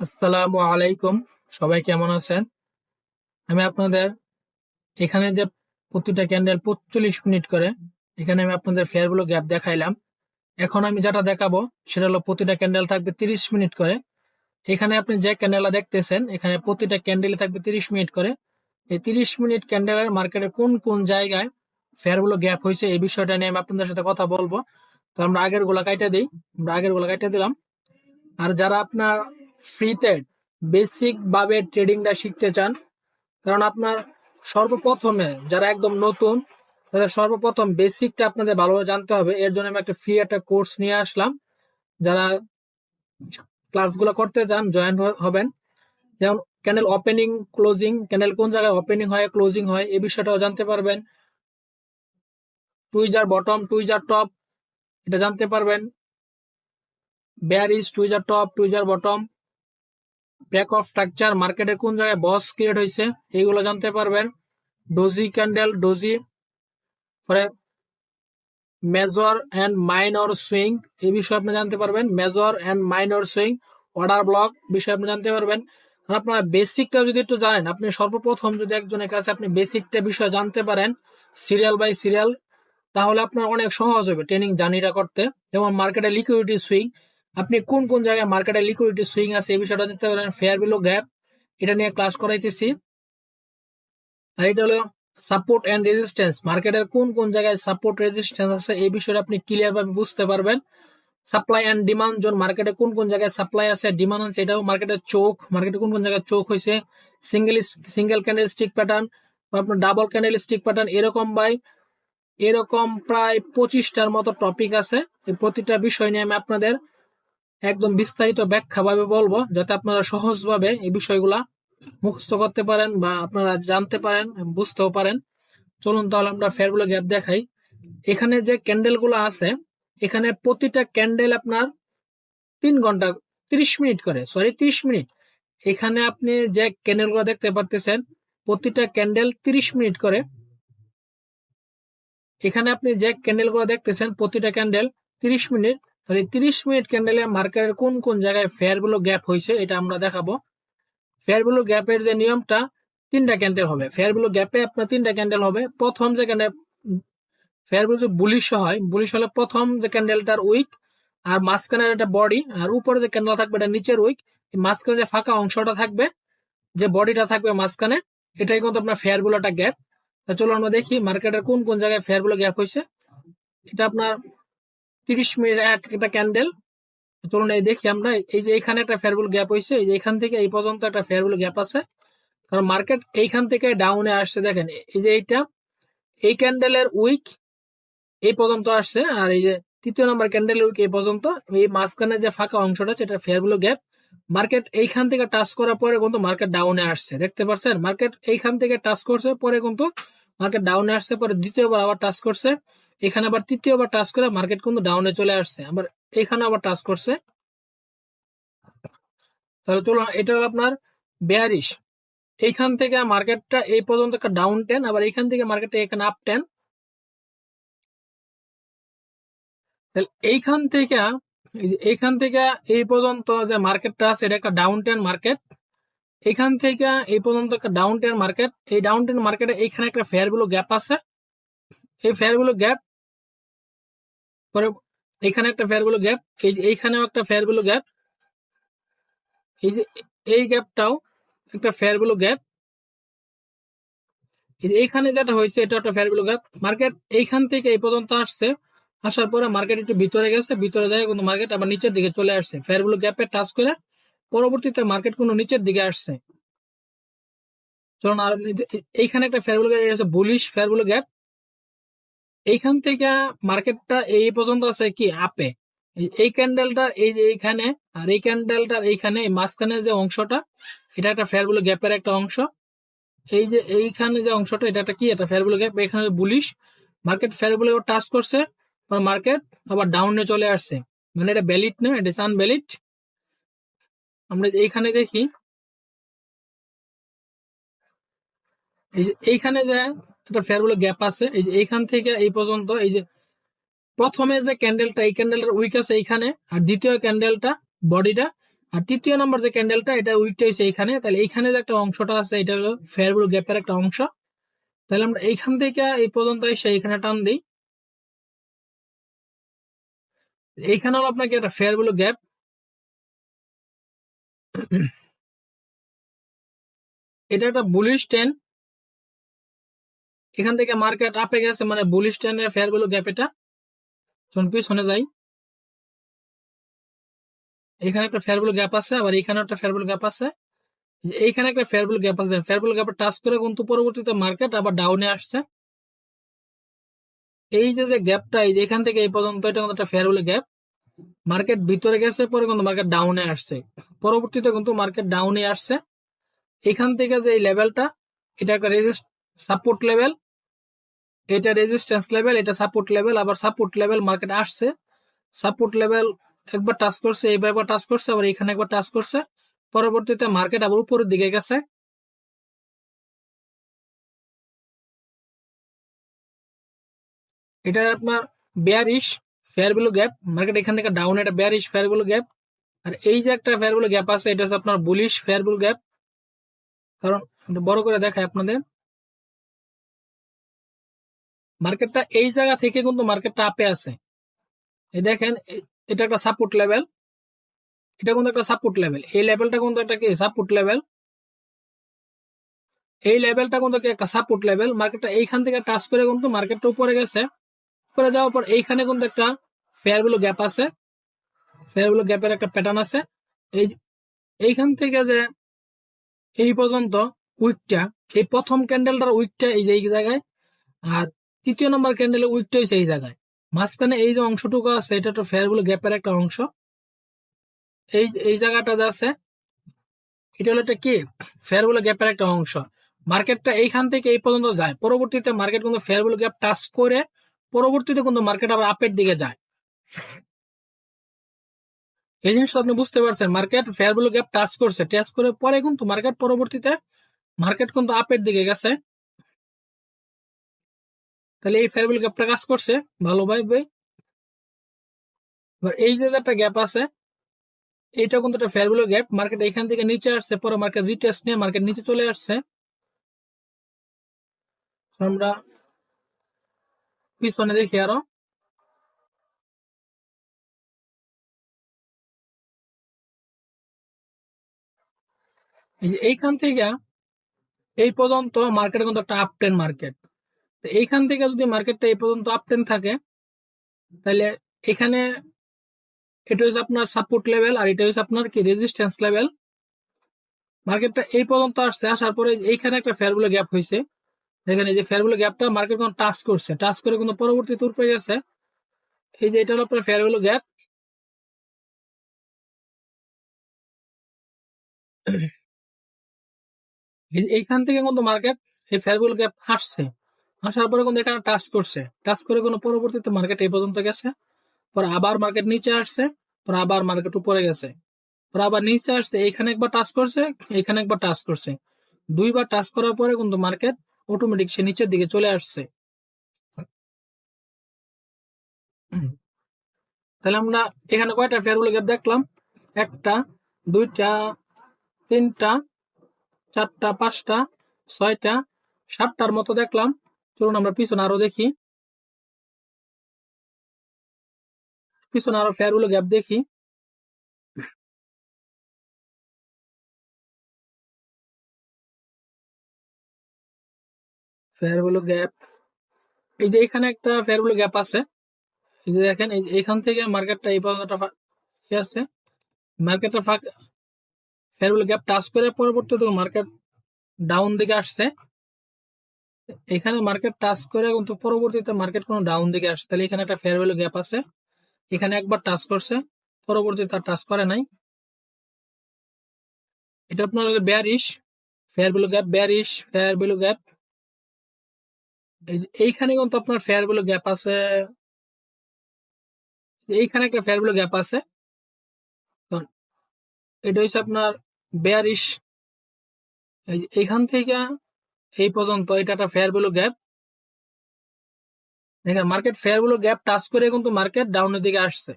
আসসালামু আলাইকুম। সবাই কেমন আছেন? আমি আপনাদের এখানে যে প্রতিটা ক্যান্ডেল ৪৫ মিনিট করে, এখানে আমি আপনাদের ফেয়ারগুলো গ্যাপ দেখাইলাম। এখন আমি যেটা দেখাবো সেটা হলো প্রতিটা ক্যান্ডেল থাকবে ৩০ মিনিট করে। এখানে আপনি যে ক্যান্ডেলটা দেখতেছেন, এখানে প্রতিটা ক্যান্ডেলে থাকবে ৩০ মিনিট করে। এই ৩০ মিনিট ক্যান্ডেলের মার্কেটে কোন কোন জায়গায় ফেয়ারগুলো গ্যাপ হয়েছে এই বিষয়টা নিয়ে আমি আপনাদের সাথে কথা বলবো। তো আমরা আগের গুলা কাইটা দিই। আমরা আগের গুলা কাইটা দিলাম। আর যারা আপনার ফ্রিতে বেসিক ভাবে ট্রেডিংটা শিখতে চান, কারণ আপনার সর্বপ্রথমে যারা একদম নতুন, তাদের সর্বপ্রথম বেসিকটা আপনাদের ভালোভাবে জানতে হবে। এর জন্য আমি একটা ফ্রি একটা কোর্স নিয়ে আসলাম। যারা ক্লাসগুলো করতে চান জয়েন হবেন। যেমন ক্যান্ডেল ওপেনিং, ক্লোজিং, ক্যান্ডেল কোন জায়গায় ওপেনিং হয় ক্লোজিং হয় এই বিষয়টাও জানতে পারবেন। টুইজার বটম, টুইজার টপ, এটা জানতে পারবেন। Bearish, tweezer top, tweezer bottom, back of structure, মার্কেটে কোন জায়গায় বস ক্রিয়েট হয়েছে এইগুলো জানতে পারবেন। ডোজি ক্যান্ডেল, ডোজি, পরে মেজর অ্যান্ড মাইনর সুইং এই বিষয়ে আপনি জানতে পারবেন। Major and minor swing, order block বিষয়ে আপনি জানতে পারবেন। আর আপনার বেসিকটা যদি একটু জানেন, আপনি সর্বপ্রথম যদি একজনের কাছে আপনি বেসিকটা বিষয়ে জানতে পারেন সিরিয়াল বাই সিরিয়াল, তাহলে আপনার অনেক সহজ হবে ট্রেনিং জার্নিটা করতে। যেমন মার্কেটে লিকুইডিটি সুইং, আপনি কোন কোন জায়গায় মার্কেটে লিকুইডিটি সুইং আছে এই বিষয়টা জানতে পারেন। ফেয়ার ভ্যালু গ্যাপ, এটা নিয়ে ক্লাস করাইতেছি। আর এটা হলো সাপোর্ট এন্ড রেজিস্ট্যান্স, মার্কেটের কোন কোন জায়গায় সাপোর্ট রেজিস্ট্যান্স আছে এই বিষয়টা আপনি ক্লিয়ার ভাবে বুঝতে পারবেন। সাপ্লাই এন্ড ডিমান্ড জোন, মার্কেটে কোন কোন জায়গায় সাপ্লাই আছে ডিমান্ড আছে, এটাও মার্কেটের চোখ, মার্কেটে কোন কোন জায়গায় চোখ হয়েছে। Single single candle stick pattern বা আপনার ডাবল ক্যান্ডেল স্টিক প্যাটার্ন, এরকম বাই এরকম প্রায় 25টার মতো টপিক আছে। এই প্রতিটা বিষয় নিয়ে আমি আপনাদের একদম বিস্তারিত ব্যাখ্যা ভাবে বলবো, যাতে আপনারা সহজভাবে এই বিষয়গুলা মুখস্থ করতে পারেন বা আপনারা জানতে পারেন, বুঝতেও পারেন। চলুন তাহলে আমরা ফেয়ারগুলো গ্যাপ দেখাই। এখানে যে ক্যান্ডেল গুলো আছে, এখানে প্রতিটা ক্যান্ডেল আপনার 3 ঘন্টা 30 মিনিট করে, সরি 30 মিনিট। এখানে আপনি যে ক্যান্ডেল গুলো দেখতে পারতেছেন, প্রতিটা ক্যান্ডেল 30 মিনিট করে। এখানে আপনি যে ক্যান্ডেল গুলো দেখতেছেন প্রতিটা ক্যান্ডেল 30 মিনিট। তাহলে 30 মিনিট ক্যান্ডেলে মার্কেটের কোন কোন জায়গায় ফেয়ার গুলো গ্যাপ হয়েছে এটা আমরা দেখাবো। ফেয়ার ভ্যালু গ্যাপের যে নিয়মটা, 3টা ক্যান্ডেল হবে ফেয়ার ভ্যালু গ্যাপে, আপনার 3টা ক্যান্ডেল হবে। প্রথম যে ক্যান্ডেল ফেয়ার ভ্যালু বুলিশ হয়, বুলিশ হলে প্রথম যে ক্যান্ডেলটার উইক, আর মাঝখানের একটা বডি, আর উপরে যে ক্যান্ডেল থাকবে এটা নিচের উইক। মাঝখানে যে ফাঁকা অংশটা থাকবে, যে বডিটা থাকবে মাঝখানে, এটাই কিন্তু আপনার ফেয়ার ভ্যালু একটা গ্যাপ। চলো আমরা দেখি মার্কেটের কোন কোন জায়গায় ফেয়ার ভ্যালু গ্যাপ হয়েছে। এটা আপনার 30 মিনিট একটা ক্যান্ডেল। চলুন এই দেখি আমরা। এই যে এখানে একটা ফেয়ার ভ্যালু গ্যাপ হয়েছে, এই যে এখান থেকে এই পর্যন্ত একটা ফেয়ার ভ্যালু গ্যাপ আছে। কারণ মার্কেট এইখান থেকে ডাউনে আসছে, দেখেন এই যে এইটা, এই ক্যান্ডেলের উইক এই পর্যন্ত আসছে, আর এই যে তৃতীয় নম্বর ক্যান্ডেলের উইক এই পর্যন্ত। এই মাঝখানে যে ফাঁকা অংশটা সেটা ফেয়ার ভ্যালু গ্যাপ। মার্কেট এইখান থেকে টাচ করার পরে কিন্তু মার্কেট ডাউনে আসছে, দেখতে পাচ্ছেন। মার্কেট এইখান থেকে টাচ করছে, পরে কিন্তু মার্কেট ডাউনে আসছে, পরে দ্বিতীয়বার আবার টাচ করছে, এখানে আবার তৃতীয়বার টাচ করে মার্কেট কিন্তু ডাউনে চলে আসছে, আবার এখানে আবার টাচ করছে। তাহলে চলুন, এটা হলো আপনার বেয়ারিশ। এইখান থেকে মার্কেটটা এই পর্যন্ত একটা ডাউন টেন, আবার এইখান থেকে মার্কেটটা এখানে আপ টেন। তাহলে এইখান থেকে এই পর্যন্ত যে মার্কেটটা আছে এটা একটা ডাউন টেন মার্কেট। এখান থেকে এই পর্যন্ত একটা ডাউন টেন মার্কেট। এই ডাউন টেন মার্কেটে এইখানে একটা ফেয়ার ভ্যালু গ্যাপ আছে। এই ফেয়ার ভ্যালু গ্যাপ পরে এখানে একটা ফেয়ার ভ্যালু গ্যাপ, এই যে এইখানেও একটা ফেয়ার ভ্যালু গ্যাপ, এই যে এই গ্যাপটাও একটা ফেয়ার ভ্যালু গ্যাপ। এইখানে যেটা হয়েছে এটা একটা ফেয়ার ভ্যালু গ্যাপ। মার্কেট এইখান থেকে এই পর্যন্ত আসছে, আসার পরে মার্কেট একটু ভিতরে গেছে, ভিতরে যায় কিন্তু মার্কেট আবার নিচের দিকে চলে আসছে ফেয়ার ভ্যালু গ্যাপে টাচ করে। পরবর্তীতে মার্কেট কোনো নিচের দিকে আসছে। চলুন আর এইখানে একটা ফেয়ার ভ্যালু গ্যাপ আছে, বুলিশ ফেয়ার ভ্যালু গ্যাপ। এইখান থেকে মার্কেটটা এই পর্যন্ত আছে কি আপে। এই ক্যান্ডেলটা এই যে এইখানে, আর এই ক্যান্ডেলটার এইখানে এই মাঝখানে যে অংশটা, এটা একটা ফেয়ার ভ্যালু গ্যাপের একটা অংশ। এই যে এইখানে যে অংশটা, এটা একটা কি, এটা ফেয়ার ভ্যালু গ্যাপ। এখানে bullish market fair value touch করছে, মার্কেট আবার ডাউনে চলে আসছে, মানে এটা ভ্যালিড না, এটা আনভ্যালিড। আমরা এইখানে দেখি, এই যে এইখানে যে একটা ফেয়ার ভ্যালু গ্যাপ আছে, এই যে এইখান থেকে এই পর্যন্ত, এই যে প্রথমে যে ক্যান্ডেলটা, এই ক্যান্ডেলের উইক আছে এইখানে, আর দ্বিতীয় ক্যান্ডেলটা বডিটা, আর তৃতীয় নম্বর যে ক্যান্ডেলটা, এটা উইকটা হচ্ছে এইখানে, তাহলে এইখানে যে একটা অংশটা আছে এটা হলো ফেয়ার ভ্যালু গ্যাপের একটা অংশ। তাহলে আমরা এইখান থেকে এই পর্যন্ত এসে এইখানে টান দিই, এইখানে হলো আপনাকে একটা ফেয়ার ভ্যালু গ্যাপ। এটা একটা বুলিশ ট্রেন্ড, এখান থেকে মার্কেট আপে গেছে, মানে বুলিশ ট্রেন্ডের ফেয়ার ভ্যালু গ্যাপ এটা। চলুন পিছনে যাই, এখানে একটা ফেয়ার ভ্যালু গ্যাপ আছে, আবার এখানে একটা ফেয়ার ভ্যালু গ্যাপ আছে, এইখানে একটা ফেয়ার ভ্যালু গ্যাপ আছে। ফেয়ার ভ্যালু গ্যাপে টাচ করে কিন্তু পরবর্তীতে মার্কেট আবার ডাউনে আসছে। এই যে যে গ্যাপটা, এই যে এখান থেকে এই পর্যন্ত, এটা কিন্তু একটা ফেয়ার ভ্যালু গ্যাপ। মার্কেট ভিতরে গেছে, পরে কিন্তু মার্কেট ডাউনে আসছে, পরবর্তীতে কিন্তু মার্কেট ডাউনে আসছে। এখান থেকে যে এই লেভেলটা, এটা একটা সাপোর্ট লেভেল, এটা রেজিস্ট্যান্স লেভেল, এটা সাপোর্ট লেভেল, আবার সাপোর্ট লেভেল মার্কেট আসছে, সাপোর্ট লেভেল একবার টাচ করছে, এইবার একবার টাচ করছে, আবার এখানে একবার টাচ করছে, পরবর্তীতে মার্কেট আবার উপরের দিকে গেছে। এটা আপনার bearish fair value gap, market এখান থেকে ডাউন, এটা বেয়ারিশ ফেয়ার ভ্যালু গ্যাপ। আর এই যে একটা ফেয়ার ভ্যালু গ্যাপ আছে, এটা হচ্ছে আপনার বুলিশ ফেয়ার ভ্যালু গ্যাপ। কারণ বড় করে দেখায় আপনাদের, মার্কেটটা এই জায়গা থেকে কিন্তু মার্কেটটা আপে আছে। এই দেখেন, এটা একটা সাপোর্ট লেভেল, এটা কিন্তু একটা সাপোর্ট লেভেল, এই লেভেলটা কিন্তু একটা কি সাপোর্ট লেভেল, এই লেভেলটা কিন্তু কি একটা সাপোর্ট লেভেল। মার্কেটটা এইখান থেকে টাচ করে কিন্তু মার্কেটটা উপরে গেছে, উপরে যাওয়ার পর এইখানে কিন্তু একটা ফেয়ার ভ্যালু গ্যাপ আছে, ফেয়ার ভ্যালু গ্যাপের একটা প্যাটার্ন আছে। এই এইখান থেকে যে এই পর্যন্ত উইকটা, এই প্রথম ক্যান্ডেলটার উইকটা এই যে এই জায়গায়, আর তৃতীয় নম্বর ক্যান্ডেলের উইকটা হচ্ছে এই জায়গায়, মাঝখানে এই যে অংশটুকু আছে, এটা তো ফেয়ার ভ্যালু গ্যাপের একটা অংশ। এই এই জায়গাটা যা আছে, এটা হলো একটা কি ফেয়ার ভ্যালু গ্যাপের একটা অংশ। মার্কেটটা এইখান থেকে এই পর্যন্ত যায়, পরবর্তীতে মার্কেট কিন্তু ফেয়ার ভ্যালু গ্যাপ টাচ করে পরবর্তীতে কিন্তু মার্কেট আবার আপের দিকে যায়। এই জিনিসটা আপনি বুঝতে পারছেন, market fair value gap touch করছে, টাচ করে পরে কিন্তু মার্কেট পরবর্তীতে মার্কেট কিন্তু আপের দিকে গেছে। তাহলে এই ফেয়ার ভ্যালু গ্যাপটা কাজ করছে ভালোভাবে। এবার এই যে একটা গ্যাপ আছে, এইটা কিন্তু একটা ফেয়ার ভ্যালু গ্যাপ, মার্কেট এখান থেকে নিচে আসছে, পরে মার্কেট রিটেস্ট নিয়ে মার্কেট নিচে চলে আসছে। আমরা পিছনে দেখি আরো, এই যে এইখান থেকে এই পর্যন্ত মার্কেট কিন্তু একটা আপ ট্রেন্ড মার্কেট। তো এইখান থেকে যদি মার্কেটটা এই পর্যন্ত আপ ট্রেন্ড থাকে, তাহলে এখানে এটা হচ্ছে আপনার সাপোর্ট লেভেল, আর এটা হচ্ছে আপনার কি রেজিস্ট্যান্স লেভেল। মার্কেটটা এই পর্যন্ত আসছে, আসার পরে এইখানে একটা ফেয়ার ভ্যালু গ্যাপ হয়েছে। দেখেন এই যে ফেয়ার ভ্যালু গ্যাপটা মার্কেট কোনো টাচ করছে, টাচ করে কিন্তু পরবর্তী তুর পেয়ে গেছে। এই যে এটা হলো আপনার ফেয়ার ভ্যালু গ্যাপ। এইখান থেকে কিন্তু মার্কেট এই ফেয়ার ভ্যালু গ্যাপ আসছে, আসার পরে কিন্তু এখানে টাচ করছে, টাচ করে কোনো পরবর্তীতে মার্কেট এই পর্যন্ত গেছে, পরে আবার মার্কেট নিচে আসছে, পরে আবার মার্কেট উপরে গেছে, পরে আবার নিচে আসছে, এইখানে একবার টাচ করছে, এইখানে একবার টাচ করছে, দুইবার টাচ করার পরে কিন্তু মার্কেট অটোমেটিক সে নিচের দিকে চলে আসছে। তাহলে আমরা এখানে কয়টা ফেয়ার ভ্যালু গ্যাপ দেখলাম? একটা, দুইটা, তিনটা, চারটা, পাঁচটা, ছয়টা, সাতটার মতো দেখলাম। চলুন আমরা পিছনে আরো দেখি, পিছনে আরো ফেয়ার ভ্যালু গ্যাপ দেখি। ফেয়ার ভ্যালু গ্যাপ, এই যে এখানে একটা ফেয়ার ভ্যালু গ্যাপ আছে, এই যে দেখেন এই যে এখান থেকে মার্কেটটা এই পর্যন্ত আছে, মার্কেটটা ফেয়ার ভ্যালু গ্যাপ টাচ করে পরবর্তীতে মার্কেট ডাউন দিকে আসছে। এখানে মার্কেট টাচ করে কিন্তু পরবর্তীতে মার্কেট কোনো ডাউন দিকে আসে, তাহলে এখানে একটা ফেয়ার ভ্যালু গ্যাপ আছে। এখানে একবার টাচ করছে, পরবর্তীতে তার টাচ করে নাই, এটা আপনার bearish fair value gap, bearish fair value gap. এইখানে কিন্তু আপনার ফেয়ার ভ্যালু গ্যাপ আছে, এইখানে একটা ফেয়ার ভ্যালু গ্যাপ আছে। এটা হচ্ছে আপনার বেয়ারিশ, এইখান থেকে এই পর্যন্ত এটা একটা ফেয়ার ভ্যালু গ্যাপ। দেখেন market fair value gap touch করে কিন্তু মার্কেট ডাউনের দিকে আসছে।